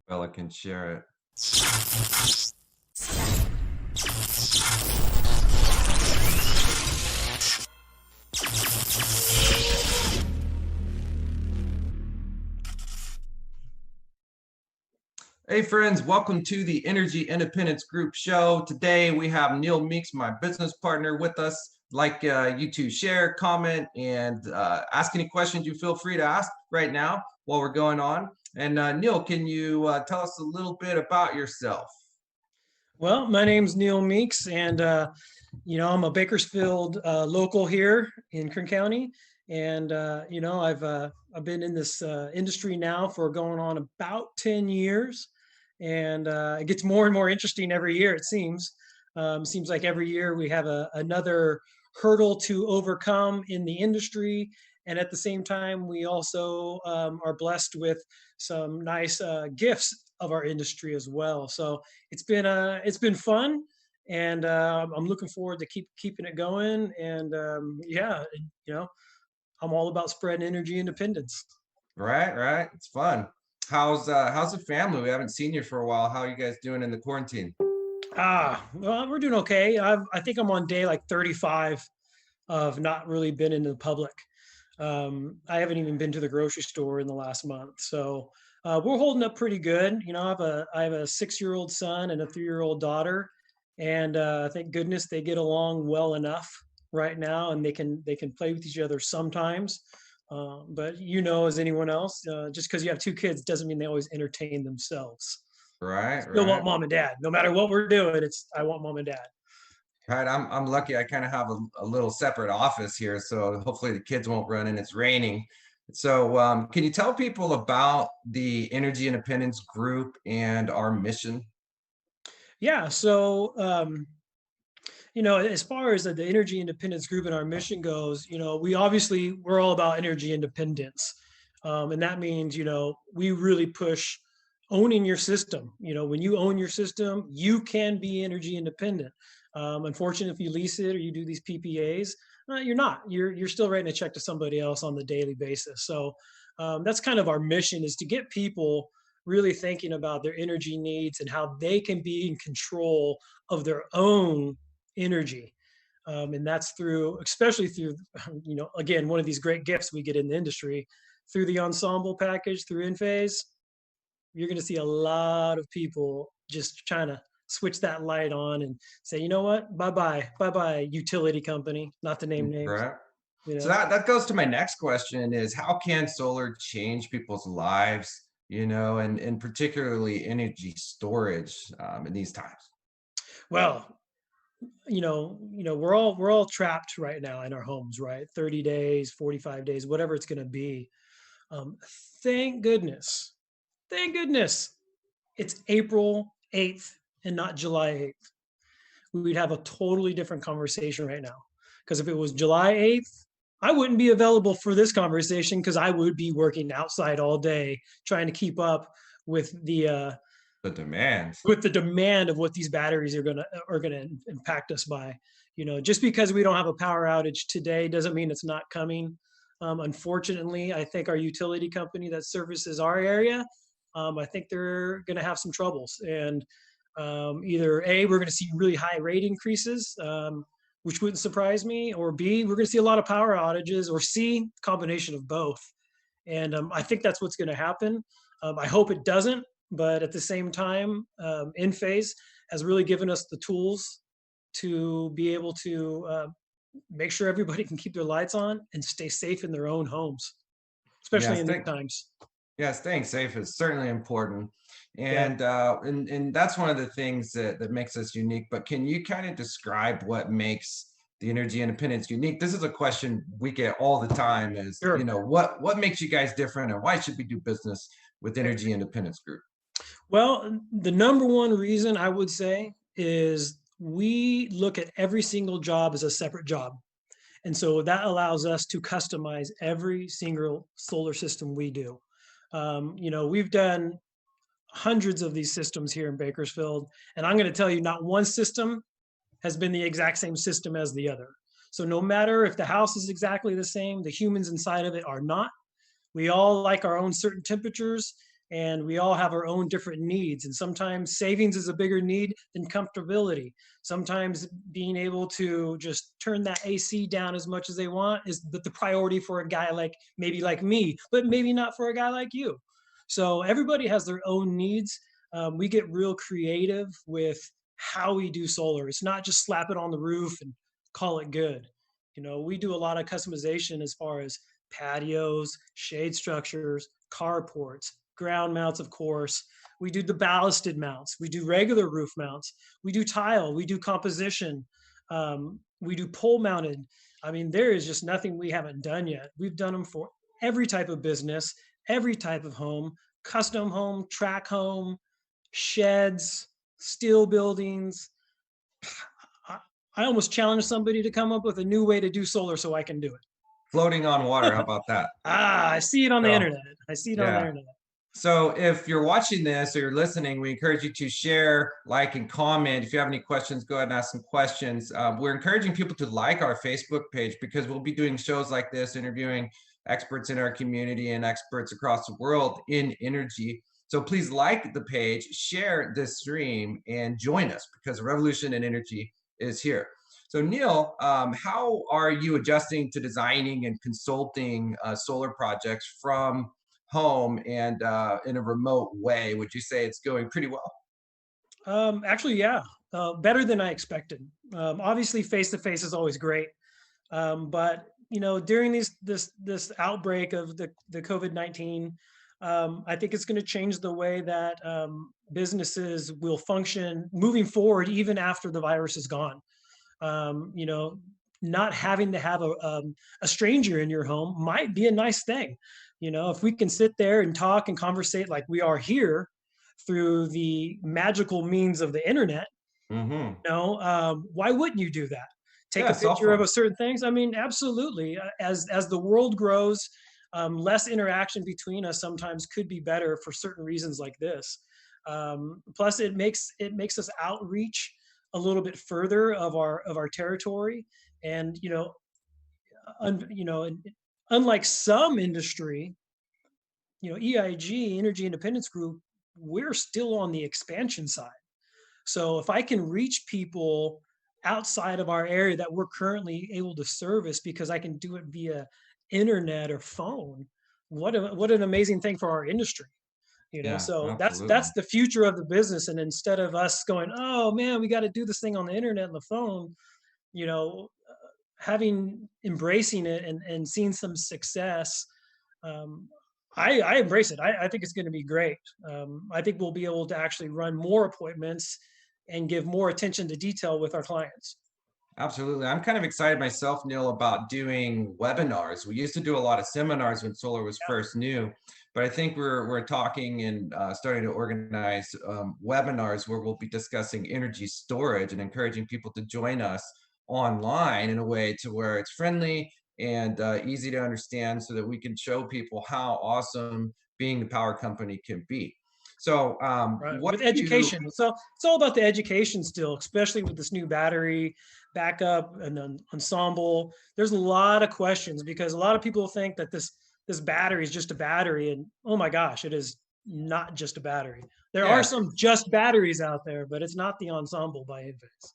Bella can share it. Hey friends, welcome to the Energy Independence Group show. Today we have Neil Meeks, my business partner, with us. Like you to share, comment, and ask any questions you feel free to ask right now while we're going on. And Neil, can you tell us a little bit about yourself? Well, my name's Neil Meeks, and I'm a Bakersfield local here in Kern County, and I've been in this industry now for going on about 10 years, and it gets more and more interesting every year. It seems like every year we have another hurdle to overcome in the industry, and at the same time, we also are blessed with some nice gifts of our industry as well. So it's been fun, and I'm looking forward to keeping it going. And you know, I'm all about spreading energy independence. Right, right. It's fun. How's the family? We haven't seen you for a while. How are you guys doing in the quarantine? Well, we're doing okay. I think I'm on day like 35 of not really been in the public. I haven't even been to the grocery store in the last month, so we're holding up pretty good. I have a 6-year-old son and a 3-year-old daughter, and thank goodness they get along well enough right now, and they can play with each other sometimes. But as anyone else, just because you have two kids doesn't mean they always entertain themselves. Right, Still want right. mom and dad, no matter what we're doing. It's I want mom and dad. Right, I'm lucky. I kind of have a little separate office here, so hopefully the kids won't run and it's raining. So, can you tell people about the Energy Independence Group and our mission? Yeah. So as far as the energy independence group and our mission goes, we're all about energy independence. And that means, we really push owning your system. When you own your system, you can be energy independent. Unfortunately, if you lease it or you do these PPAs, you're not. You're still writing a check to somebody else on the daily basis. So that's kind of our mission, is to get people really thinking about their energy needs and how they can be in control of their own energy. And that's especially through, again, one of these great gifts we get in the industry through the ensemble package through Enphase. You're going to see a lot of people just trying to switch that light on and say, you know what, bye bye, utility company, not to name names. Correct. You So know, that goes to my next question is how can solar change people's lives, and particularly energy storage in these times? well, we're all trapped right now in our homes, right? 30 days, 45 days, whatever it's going to be. Um, thank goodness, thank goodness it's April 8th and not July 8th. We'd have a totally different conversation right now. Because if it was July 8th, I wouldn't be available for this conversation because I would be working outside all day trying to keep up with The demand. the demand of what these batteries are gonna impact us by. Just because we don't have a power outage today doesn't mean it's not coming. Unfortunately, I think our utility company that services our area, I think they're going to have some troubles. And either A, we're going to see really high rate increases, which wouldn't surprise me, or B, we're going to see a lot of power outages, or C, combination of both. And I think that's what's going to happen. I hope it doesn't, but at the same time, Enphase has really given us the tools to be able to make sure everybody can keep their lights on and stay safe in their own homes, especially Yes, in these times. yeah, staying safe is certainly important. Yeah. And that's one of the things that makes us unique. But can you kind of describe what makes the energy independence unique? This is a question we get all the time is, Sure. what makes you guys different and why should we do business with Energy Independence Group? Well, the number one reason I would say is we look at every single job as a separate job. And so that allows us to customize every single solar system we do. We've done hundreds of these systems here in Bakersfield, and I'm going to tell you, not one system has been the exact same system as the other. So no matter if the house is exactly the same, the humans inside of it are not. We all like our own certain temperatures. and we all have our own different needs. And sometimes savings is a bigger need than comfortability. Sometimes being able to just turn that AC down as much as they want is the priority for a guy like maybe like me, but maybe not for a guy like you. So everybody has their own needs. We get real creative with how we do solar. It's not just slap it on the roof and call it good. We do a lot of customization as far as patios, shade structures, carports, ground mounts, of course. We do the ballasted mounts. We do regular roof mounts. We do tile. We do composition. We do pole mounted. I mean, there is just nothing we haven't done yet. We've done them for every type of business, every type of home, custom home, track home, sheds, steel buildings. I, I almost challenge somebody to come up with a new way to do solar so I can do Floating on water. How it. about that? I see it on the So, internet. I see it on the yeah. internet. So if you're watching this or you're listening, we encourage you to share, like, and comment. If you have any questions, go ahead and ask some questions. We're encouraging people to like our Facebook page because we'll be doing shows like this, interviewing experts in our community and experts across the world in energy. So please like the page, share this stream, and join us because the revolution in energy is here. So Neil, how are you adjusting to designing and consulting solar projects from home and in a remote way? Would you say it's going pretty well? Actually, yeah, better than I expected. Obviously, face to face is always great, but during this outbreak of the COVID-19, I think it's going to change the way that businesses will function moving forward, even after the virus is gone. Um, you know, Not having to have a stranger in your home might be a nice thing. If we can sit there and talk and conversate like we are here through the magical means of the internet, Hmm. why wouldn't you do that? Take Yeah, a cell picture of a phones. certain things. I mean, absolutely. As the world grows, less interaction between us sometimes could be better for certain reasons like this. Plus, it makes us outreach a little bit further of our territory, and un, you know, and unlike some industry, EIG, Energy Independence Group, we're still on the expansion side. So if I can reach people outside of our area that we're currently able to service because I can do it via internet or phone, what an amazing thing for our industry. Yeah, So that's absolutely. the future of the business. And instead of us going, oh man, we got to do this thing on the internet and the phone, you know, having embracing it and seeing some success, um, I embrace it. I think it's going to be great. I think we'll be able to actually run more appointments and give more attention to detail with our clients. Absolutely. I'm kind of excited myself, Neil, about doing webinars. We used to do a lot of seminars when solar was Yeah, first new, but I think we're talking and starting to organize webinars where we'll be discussing energy storage and encouraging people to join us online in a way to where it's friendly and easy to understand so that we can show people how awesome being the power company can be. So right. what With do you, education, so it's all about the education still, especially with this new battery backup and then ensemble. There's a lot of questions because a lot of people think that this battery is just a battery, and oh my gosh, it is not just a battery. There are yeah, some just batteries out there, but it's not the ensemble by any means.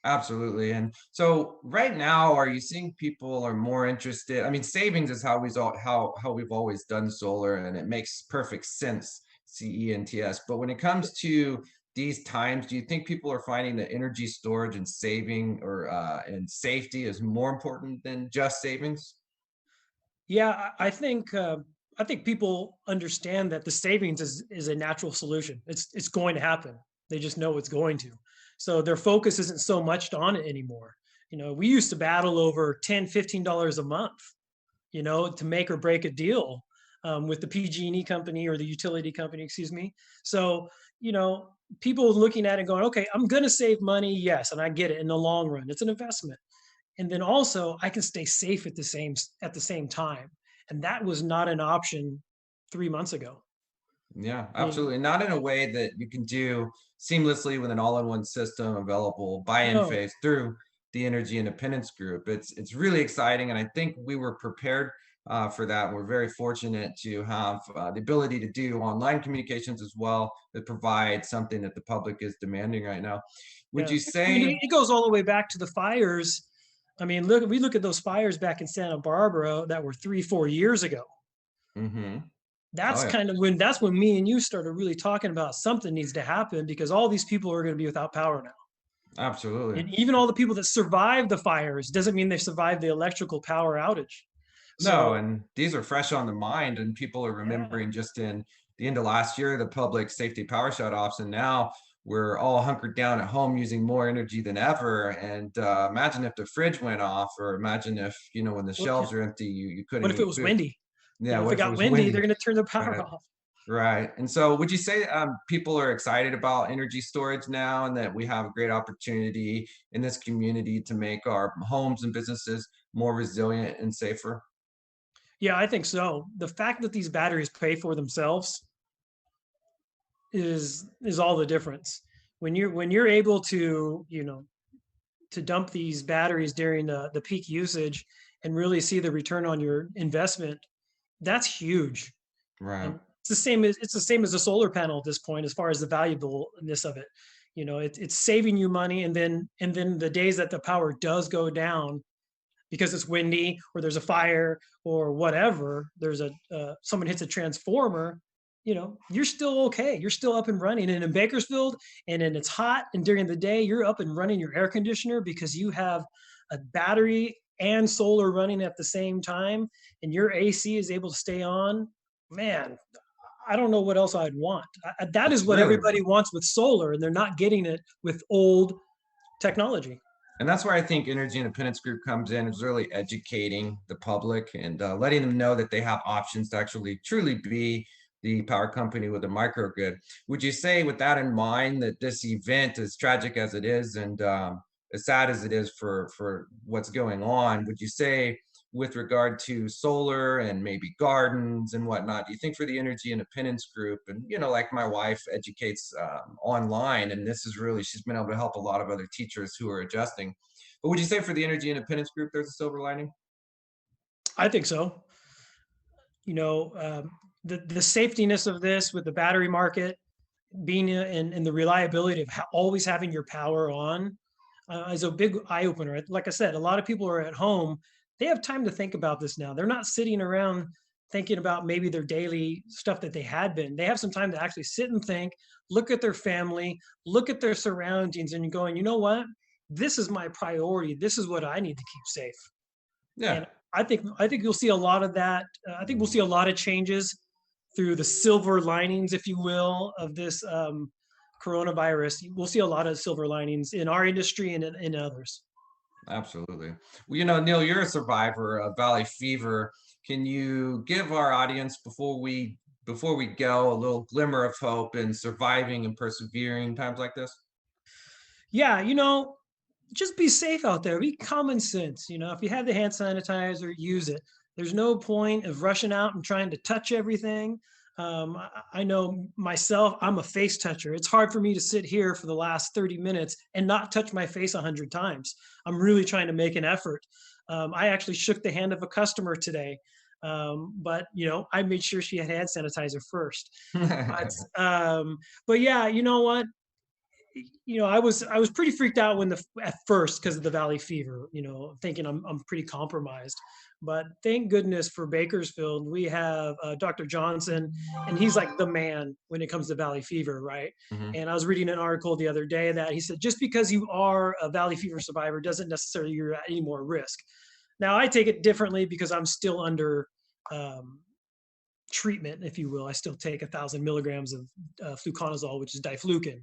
absolutely. And so right now, are you seeing people are more interested? I mean, savings is how we've always done solar, and it makes perfect sense, CENTS. But when it comes to these times, do you think people are finding that energy storage and saving or and safety is more important than just savings? Yeah, I think people understand that the savings is a natural solution. It's going to happen. They just know it's going to. So their focus isn't so much on it anymore. We used to battle over $10, $15 a month, to make or break a deal with the PG&E company or the utility company, excuse me. So, people looking at it going, okay, I'm going to save money. Yes. And I get it in the long run. It's an investment, and then also I can stay safe at the same time, and that was not an option 3 months ago. Yeah, I mean, absolutely. Not in a way that you can do seamlessly with an all-in-one system available by no, Enphase through the Energy Independence Group. It's really exciting, and I think we were prepared for that. We're very fortunate to have the ability to do online communications as well that provide something that the public is demanding right now. Would Yeah. you I mean, say? it goes all the way back to the fires. I mean, we look at those fires back in Santa Barbara that were 3, 4 years ago. Mm-hmm. Oh That's yeah, kind of when me and you started really talking about something needs to happen because all these people are going to be without power now. absolutely. And even all the people that survived the fires doesn't mean they survived the electrical power outage. No, So, and these are fresh on the mind, and people are yeah, remembering just in the end of last year the public safety power shutoffs, and now we're all hunkered down at home using more energy than ever. And imagine if the fridge went off, or imagine if when the yeah. shelves are empty, you couldn't What if it eat was food. windy? Yeah, If what it if it got was windy, they're windy? going to turn the power Right. off. Right. And so would you say people are excited about energy storage now, and that we have a great opportunity in this community to make our homes and businesses more resilient and safer? Yeah, I think so. The fact that these batteries pay for themselves is all the difference. When you're able to, to dump these batteries during the peak usage and really see the return on your investment, that's huge. Right. And it's the same as a solar panel at this point as far as the valuableness of it. It's saving you money, and then the days that the power does go down because it's windy or there's a fire or whatever, there's a someone hits a transformer, you're still okay. You're still up and running. And in Bakersfield, and then it's hot, and during the day, you're up and running your air conditioner because you have a battery and solar running at the same time, and your AC is able to stay on. Man, I don't know what else I'd want. That is It's what really, everybody wants with solar, and they're not getting it with old technology. and that's where I think Energy Independence Group comes in, is really educating the public and letting them know that they have options to actually truly be the power company with a microgrid. Would you say, with that in mind, that this event, as tragic as it is and as sad as it is for what's going on, would you say, with regard to solar and maybe gardens and whatnot, do you think for the Energy Independence Group, and like my wife educates online, and this is really, she's been able to help a lot of other teachers who are adjusting, but would you say for the Energy Independence Group there's a silver lining? I think so. you know, the safetiness of this with the battery market being in the reliability of always having your power on is a big eye opener. Like I said, a lot of people are at home. They have time to think about this now. They're not sitting around thinking about maybe their daily stuff that they had been. They have some time to actually sit and think, look at their family, look at their surroundings, and going, you know what? This is my priority. This is what I need to keep safe. Yeah. And I think you'll see a lot of that. I think we'll see a lot of changes through the silver linings, if you will, of this coronavirus. We'll see a lot of silver linings in our industry and in others. Absolutely. Well, Neil, you're a survivor of valley fever. Can you give our audience, before we go, a little glimmer of hope in surviving and persevering times like this? Yeah, just be safe out there. Be common sense. If you have the hand sanitizer, use it. There's no point of rushing out and trying to touch everything. I know myself, I'm a face toucher. It's hard for me to sit here for the last 30 minutes and not touch my face 100 times. I'm really trying to make an effort. I actually shook the hand of a customer today. But I made sure she had hand sanitizer first. But yeah, you know what? I was pretty freaked out at first because of the valley fever, thinking I'm pretty compromised. But thank goodness for Bakersfield, we have Dr. Johnson, and he's like the man when it comes to valley fever, right? Mhm. And I was reading an article the other day that he said just because you are a valley fever survivor doesn't necessarily you're at any more risk. Now I take it differently because I'm still under um, treatment, if you will. I still take 1,000 milligrams of fluconazole, which is diflucan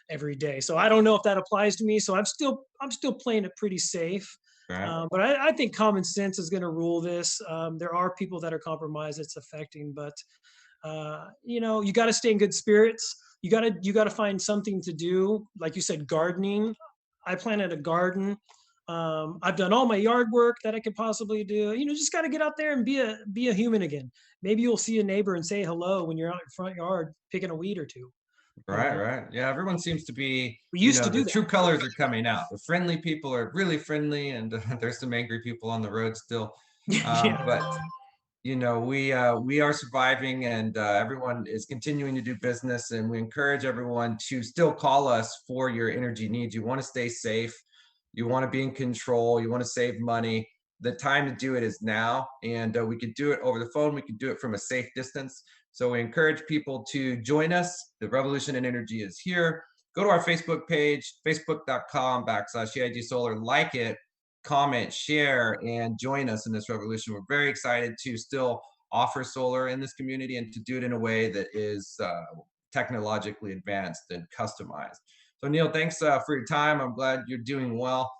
every day. So I don't know if that applies to me. So I'm still playing it pretty safe. Right. But I think common sense is going to rule this. There are people that are compromised it's affecting, but you got to stay in good spirits. You got to find something to do. Like you said, gardening. I planted a garden. I've done all my yard work that I could possibly do. Just got to get out there and be a human again. Maybe you'll see a neighbor and say hello when you're out in your front yard picking a weed or two. Right, right. Yeah, everyone seems to be, We used to the do that. true colors are coming out. The friendly people are really friendly, and there's some angry people on the road still. Yeah. But we are surviving, and everyone is continuing to do business, and we encourage everyone to still call us for your energy needs. You want to stay safe, you want to be in control, you want to save money. The time to do it is now, and we could do it over the phone. We could do it from a safe distance. So we encourage people to join us. The revolution in energy is here. Go to our Facebook page, facebook.com/EIG Solar, like it, comment, share, and join us in this revolution. We're very excited to still offer solar in this community and to do it in a way that is technologically advanced and customized. So Neil, thanks for your time. I'm glad you're doing well.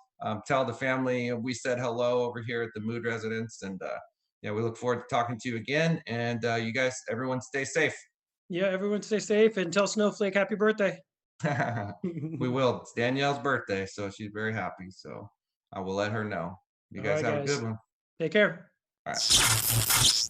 Tell the family we said hello over here at the Mood Residence, and yeah, we look forward to talking to you again. And you guys, everyone, stay safe. Yeah, everyone stay safe and tell Snowflake happy birthday. We will. It's Danielle's birthday, so she's very happy. So I will let her know. You All guys right, have a guys. good one. Take care. All right.